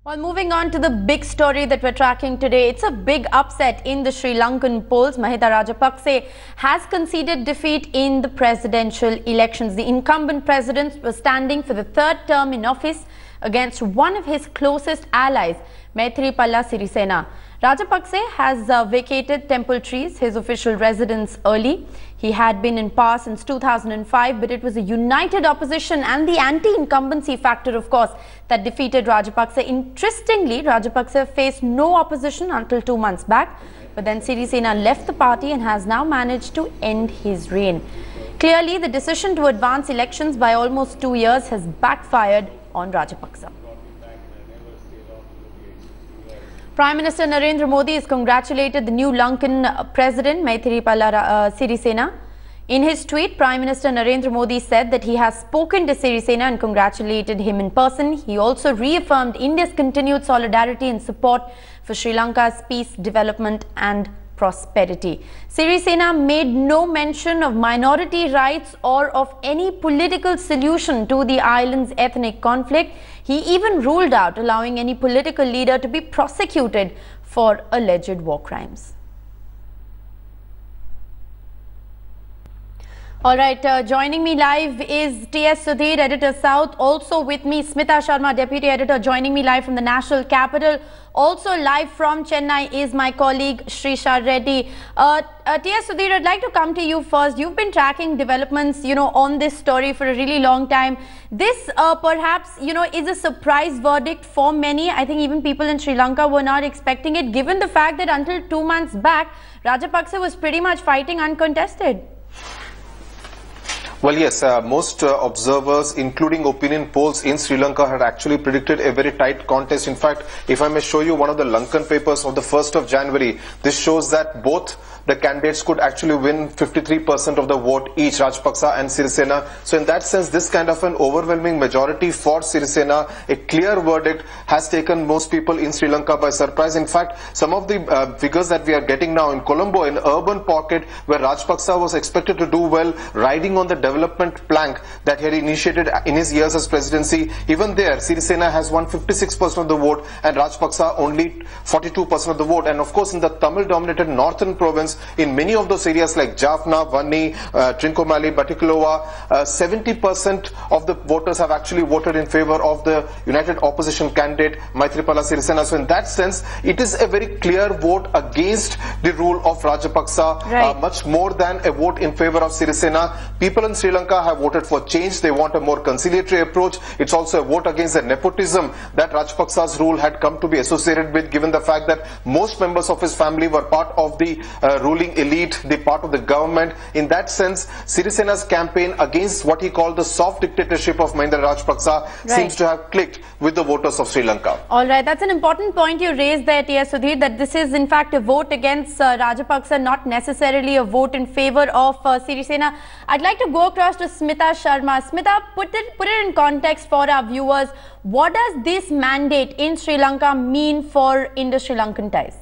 Well, moving on to the big story that we're tracking today, it's a big upset in the Sri Lankan polls. Mahinda Rajapaksa has conceded defeat in the presidential elections. The incumbent president was standing for the third term in office against one of his closest allies, Maithripala Sirisena. Rajapaksa has vacated Temple Trees, his official residence, early. He had been in power since 2005, but it was a united opposition and the anti-incumbency factor, of course, that defeated Rajapaksa. Interestingly, Rajapaksa faced no opposition until 2 months back, but then Sirisena left the party and has now managed to end his reign. Clearly, the decision to advance elections by almost 2 years has backfired on Rajapaksa. Prime Minister Narendra Modi has congratulated the new Lankan President Maithripala Sirisena. In his tweet, Prime Minister Narendra Modi said that he has spoken to Sirisena and congratulated him in person. He also reaffirmed India's continued solidarity and support for Sri Lanka's peace, development and prosperity. Sirisena made no mention of minority rights or of any political solution to the island's ethnic conflict. He even ruled out allowing any political leader to be prosecuted for alleged war crimes. All right, joining me live is T.S. Sudhir, Editor South. Also with me, Smita Sharma, Deputy Editor, joining me live from the National Capital. Also live from Chennai is my colleague Shrisha Reddy. T.S. Sudhir, I'd like to come to you first. You've been tracking developments, on this story for a really long time. This perhaps, is a surprise verdict for many. I think even people in Sri Lanka were not expecting it, given the fact that until 2 months back, Rajapaksa was pretty much fighting uncontested. Well, yes, most observers, including opinion polls in Sri Lanka, had actually predicted a very tight contest. In fact, if I may show you one of the Lankan papers of the 1st of January, this shows that both the candidates could actually win 53% of the vote each, Rajapaksa and Sirisena. So in that sense, this kind of an overwhelming majority for Sirisena, a clear verdict, has taken most people in Sri Lanka by surprise. In fact, some of the figures that we are getting now in Colombo, an urban pocket where Rajapaksa was expected to do well, riding on the development plank that he had initiated in his years as presidency, even there, Sirisena has won 56% of the vote and Rajapaksa only 42% of the vote. And of course, in the Tamil-dominated northern province, in many of those areas like Jaffna, Vanni, Trincomalee, Batticaloa, 70% of the voters have actually voted in favor of the united opposition candidate Maithripala Sirisena. So in that sense, it is a very clear vote against the rule of Rajapaksa, right. Much more than a vote in favor of Sirisena. People in Sri Lanka have voted for change. They want a more conciliatory approach. It's also a vote against the nepotism that Rajapaksa's rule had come to be associated with, given the fact that most members of his family were part of the ruling elite, the part of the government. In that sense, Sirisena's campaign against what he called the soft dictatorship of Mahinda Rajapaksa seems to have clicked with the voters of Sri Lanka. All right, that's an important point you raised there, T.S. Sudhir, that this is in fact a vote against Rajapaksa, not necessarily a vote in favor of Sirisena. I'd like to go across to Smita Sharma. Smita, put it in context for our viewers. What does this mandate in Sri Lanka mean for Indo-Sri Lankan ties?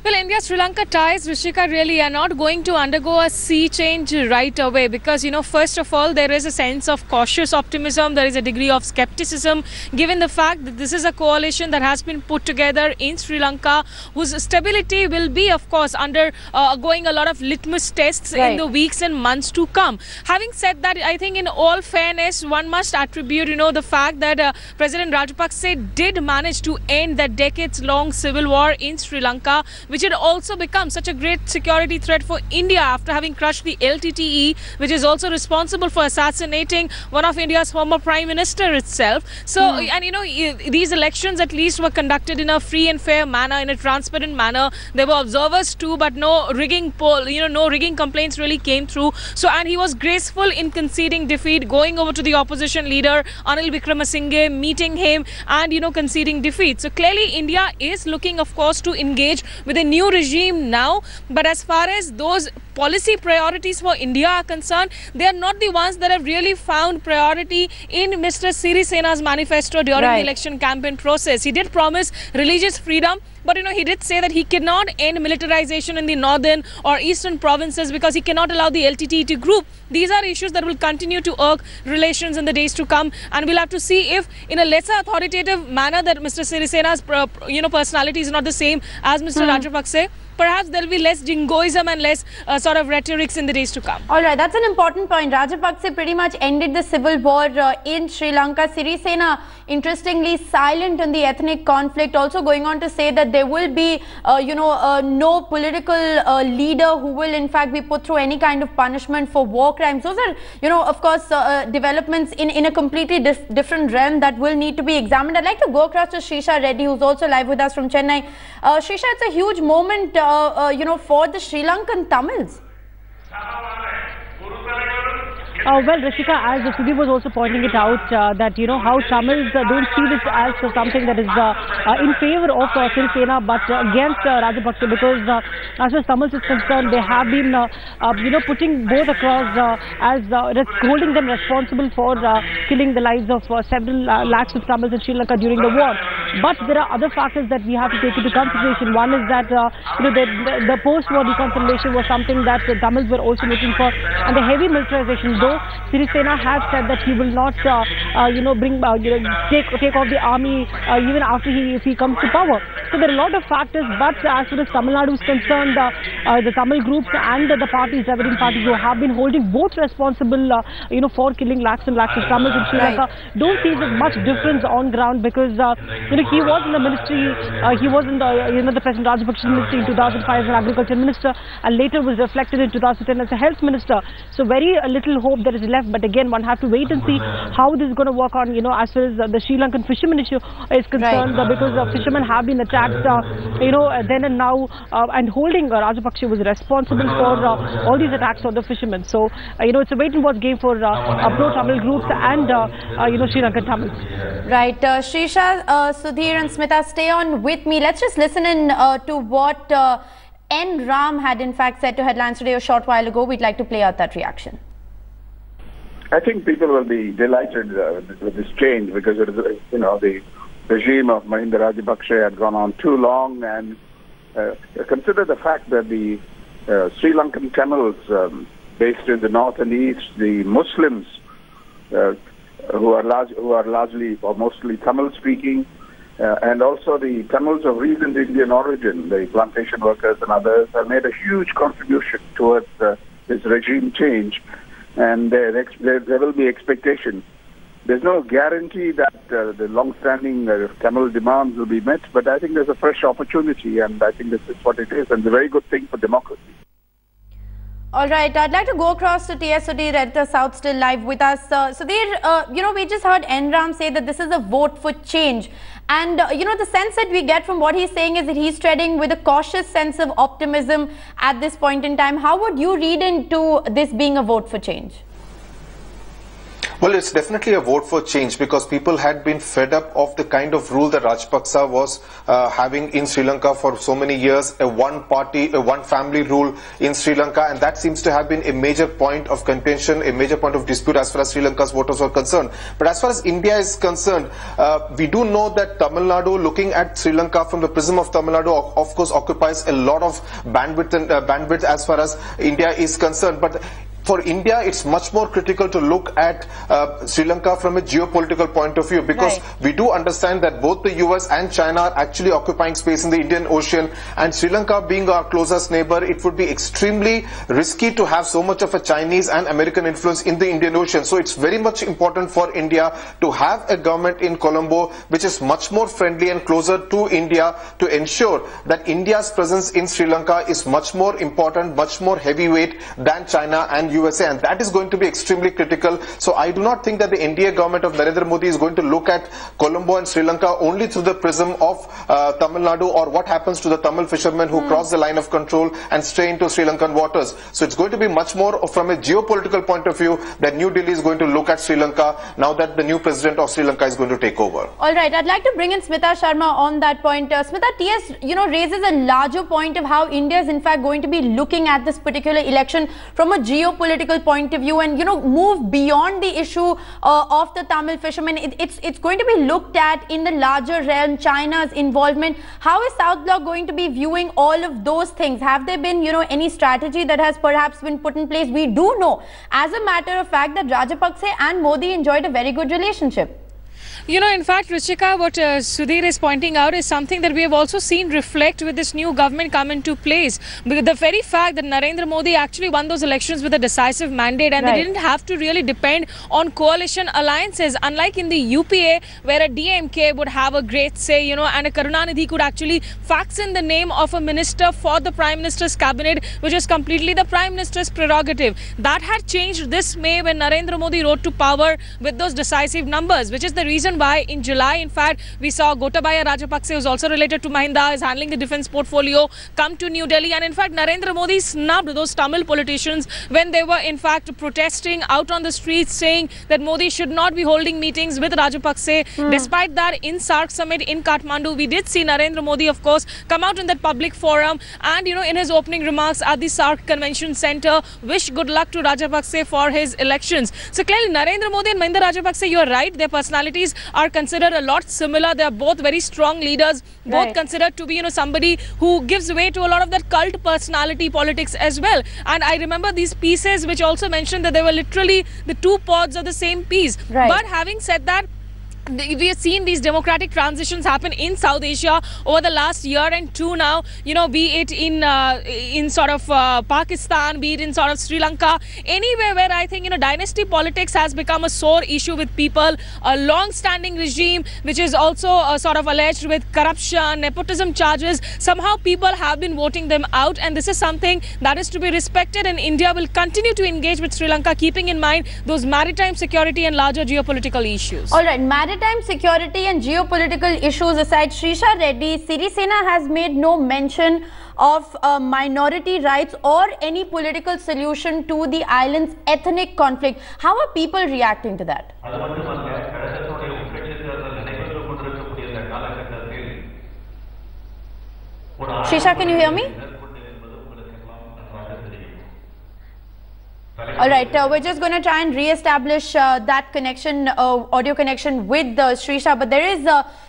Well, India-Sri Lanka ties, Rishika, really are not going to undergo a sea change right away because, first of all, there is a sense of cautious optimism. There is a degree of skepticism, given the fact that this is a coalition that has been put together in Sri Lanka, whose stability will be, of course, undergoing a lot of litmus tests in the weeks and months to come. Having said that, I think in all fairness, one must attribute, the fact that President Rajapaksa did manage to end that decades-long civil war in Sri Lanka, which had also become such a great security threat for India after having crushed the LTTE, which is also responsible for assassinating one of India's former Prime Minister itself. So, and these elections at least were conducted in a free and fair manner, in a transparent manner. There were observers too, but no rigging no rigging complaints really came through. So, and he was graceful in conceding defeat, going over to the opposition leader, Anil Wickremesinghe, meeting him and, conceding defeat. So, clearly India is looking, of course, to engage with a new regime now, but as far as those policy priorities for India are concerned, they are not the ones that have really found priority in Mr. Sirisena's manifesto during the election campaign process. He did promise religious freedom, but he did say that he cannot end militarization in the northern or eastern provinces because he cannot allow the LTTE group. These are issues that will continue to irk relations in the days to come, and we'll have to see if in a lesser authoritative manner that Mr. Sirisena's personality is not the same as Mr. Rajapaksa. Perhaps there will be less jingoism and less sort of rhetorics in the days to come. All right, that's an important point. Rajapaksa pretty much ended the civil war in Sri Lanka. Sirisena, interestingly, silent on the ethnic conflict, also going on to say that there will be, no political leader who will in fact be put through any kind of punishment for war crimes. Those are, of course, developments in a completely different realm that will need to be examined. I'd like to go across to Srisha Reddy, who's also live with us from Chennai. Srisha, it's a huge moment for the Sri Lankan Tamils. Well, Rishika, as Sudhir was also pointing it out, that how Tamils don't see this as something that is in favor of Sirisena, but against Rajapaksa, because as far as Tamils is concerned, they have been putting both across as holding them responsible for killing the lives of several lakhs of Tamils in Sri Lanka during the war. But there are other factors that we have to take into consideration. One is that the post-war reconciliation was something that the Tamils were also looking for, and the heavy militarization. Though Sirisena has said that he will not, take off the army even after if he comes to power. So there are a lot of factors. But as far as Tamil Nadu is concerned, the Tamil groups and the parties, Dravidian parties, who have been holding both responsible, for killing lakhs and lakhs of Tamils in Sri Lanka, don't see this much difference on ground, because he was in the ministry. He was in the President Rajapaksa ministry in 2005 as an agriculture minister, and later was reflected in 2010 as a health minister. So very little hope there is left. But again, one have to wait and see how this is going to work on, as far as the Sri Lankan fishermen issue is concerned, because fishermen have been attacked, then and now, and holding Rajapaksa was responsible for all these attacks on the fishermen. So, it's a wait and watch game for pro-Tamil groups and, Sri Lankan Tamils. Right. Srisha, Sudhir and Smita, stay on with me. Let's just listen in to what N. Ram had in fact said to Headlines Today a short while ago. We'd like to play out that reaction. I think people will be delighted with this change, because it is, the regime of Mahinda Rajapaksa had gone on too long, and consider the fact that the Sri Lankan Tamils based in the north and east, the Muslims who are largely or mostly Tamil speaking, and also the Tamils of recent Indian origin, the plantation workers and others, have made a huge contribution towards this regime change. And there will be expectation. There's no guarantee that the long-standing Tamil demands will be met, but I think there's a fresh opportunity, and I think this is what it is, and it's a very good thing for democracy. All right, I'd like to go across to T.S. Sudhir at the South, still live with us. Sudhir, we just heard N. Ram say that this is a vote for change. And, the sense that we get from what he's saying is that he's treading with a cautious sense of optimism at this point in time. How would you read into this being a vote for change? Well, it's definitely a vote for change, because people had been fed up of the kind of rule that Rajapaksa was having in Sri Lanka for so many years, a one-party, a one-family rule in Sri Lanka, and that seems to have been a major point of contention, a major point of dispute as far as Sri Lanka's voters are concerned. But as far as India is concerned, we do know that Tamil Nadu, looking at Sri Lanka from the prism of Tamil Nadu, of course occupies a lot of bandwidth as far as India is concerned. But for India, it's much more critical to look at Sri Lanka from a geopolitical point of view, because we do understand that both the US and China are actually occupying space in the Indian Ocean, and Sri Lanka being our closest neighbor, it would be extremely risky to have so much of a Chinese and American influence in the Indian Ocean. So it's very much important for India to have a government in Colombo which is much more friendly and closer to India, to ensure that India's presence in Sri Lanka is much more important, much more heavyweight than China and USA, and that is going to be extremely critical. So I do not think that the NDA government of Narendra Modi is going to look at Colombo and Sri Lanka only through the prism of Tamil Nadu, or what happens to the Tamil fishermen who cross the line of control and stray into Sri Lankan waters. So it's going to be much more from a geopolitical point of view that New Delhi is going to look at Sri Lanka now that the new president of Sri Lanka is going to take over. All right, I'd like to bring in Smita Sharma on that point. Smita, TS, raises a larger point of how India is in fact going to be looking at this particular election from a geopolitical point of view, and move beyond the issue of the Tamil fishermen. It's going to be looked at in the larger realm, China's involvement. How is South Bloc going to be viewing all of those things? Have there been any strategy that has perhaps been put in place? We do know, as a matter of fact, that Rajapaksa and Modi enjoyed a very good relationship. In fact, Ruchika, what Sudhir is pointing out is something that we have also seen reflect with this new government come into place. Because the very fact that Narendra Modi actually won those elections with a decisive mandate, and they didn't have to really depend on coalition alliances, unlike in the UPA, where a DMK would have a great say, and a Karunanidhi could actually fax in the name of a minister for the Prime Minister's cabinet, which is completely the Prime Minister's prerogative. That had changed this May when Narendra Modi rode to power with those decisive numbers, which is the reason why in July, in fact, we saw Gotabaya Rajapaksa, who is also related to Mahinda, is handling the defence portfolio, come to New Delhi. And in fact, Narendra Modi snubbed those Tamil politicians when they were in fact protesting out on the streets, saying that Modi should not be holding meetings with Rajapaksa. Despite that, in SAARC summit in Kathmandu, we did see Narendra Modi, of course, come out in that public forum and, in his opening remarks at the SAARC Convention Centre, wish good luck to Rajapaksa for his elections. So clearly, Narendra Modi and Mahinda Rajapaksa, you are right, their personalities are considered a lot similar. They are both very strong leaders, both considered to be, somebody who gives way to a lot of that cult personality politics as well. And I remember these pieces which also mentioned that they were literally the two pods of the same piece. But having said that, we have seen these democratic transitions happen in South Asia over the last year and two now, be it in sort of Pakistan, be it in sort of Sri Lanka, anywhere where I think, dynasty politics has become a sore issue with people, a long-standing regime which is also sort of alleged with corruption, nepotism charges. Somehow people have been voting them out, and this is something that is to be respected, and India will continue to engage with Sri Lanka, keeping in mind those maritime security and larger geopolitical issues. All right, maritime security and geopolitical issues aside, Srisha Reddy, Sirisena has made no mention of minority rights or any political solution to the island's ethnic conflict. How are people reacting to that? Srisha, can you hear me? All right, we're just going to try and re-establish that connection, audio connection with Srisha. But there is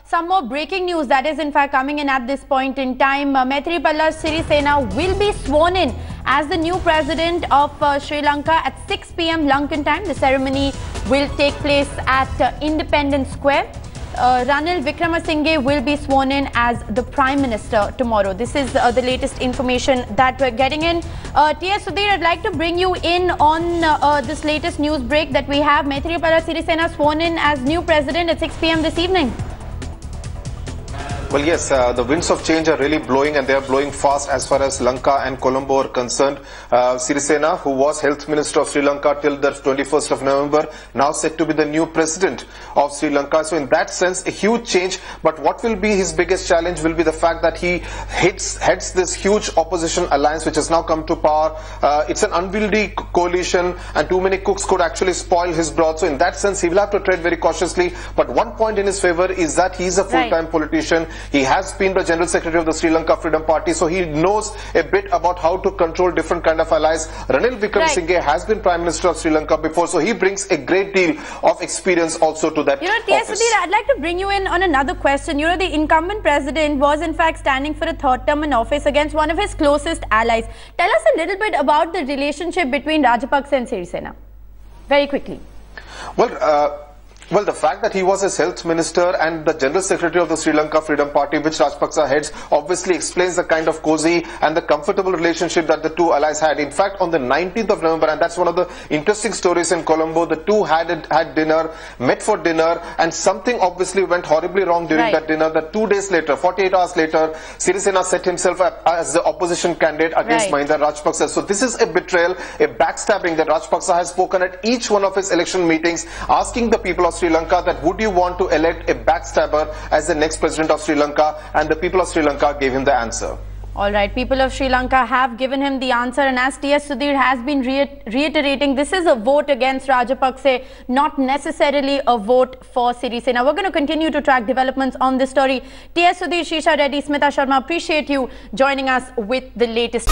some more breaking news that is in fact coming in at this point in time. Maithripala Sirisena will be sworn in as the new president of Sri Lanka at 6 p.m. Lankan time. The ceremony will take place at Independence Square. Ranil Wickremesinghe will be sworn in as the Prime Minister tomorrow. This is the latest information that we're getting in. T.S. Sudhir, I'd like to bring you in on this latest news break that we have. Maithripala Sirisena sworn in as new president at 6 p.m. this evening. Well, yes, the winds of change are really blowing, and they are blowing fast as far as Lanka and Colombo are concerned. Sirisena, who was Health Minister of Sri Lanka till the 21st of November, now set to be the new President of Sri Lanka. So in that sense, a huge change. But what will be his biggest challenge will be the fact that he heads this huge opposition alliance which has now come to power. It's an unwieldy coalition, and too many cooks could actually spoil his broth. So in that sense, he will have to tread very cautiously. But one point in his favor is that he is a full-time politician. He has been the General Secretary of the Sri Lanka Freedom Party, so he knows a bit about how to control different kind of allies. Ranil Wickremesinghe has been Prime Minister of Sri Lanka before, so he brings a great deal of experience also to that T.S. Sudhir, I'd like to bring you in on another question. The incumbent president was in fact standing for a third term in office against one of his closest allies. Tell us a little bit about the relationship between Rajapaksa and Sirisena. Very quickly. Well, Well, the fact that he was his health minister and the general secretary of the Sri Lanka Freedom Party, which Rajapaksa heads, obviously explains the kind of cozy and the comfortable relationship that the two allies had. In fact, on the 19th of November, and that's one of the interesting stories in Colombo, the two had dinner, met for dinner, and something obviously went horribly wrong during that dinner. That 2 days later, 48 hours later, Sirisena set himself up as the opposition candidate against Mahinda Rajapaksa. So this is a betrayal, a backstabbing that Rajapaksa has spoken at each one of his election meetings, asking the people of Sri Lanka that would you want to elect a backstabber as the next president of Sri Lanka, and the people of Sri Lanka gave him the answer. All right, people of Sri Lanka have given him the answer, and as T.S. Sudhir has been reiterating, this is a vote against Rajapaksa, not necessarily a vote for Sirisena. We're going to continue to track developments on this story. T.S. Sudhir, Shisha Reddy, Smita Sharma, appreciate you joining us with the latest.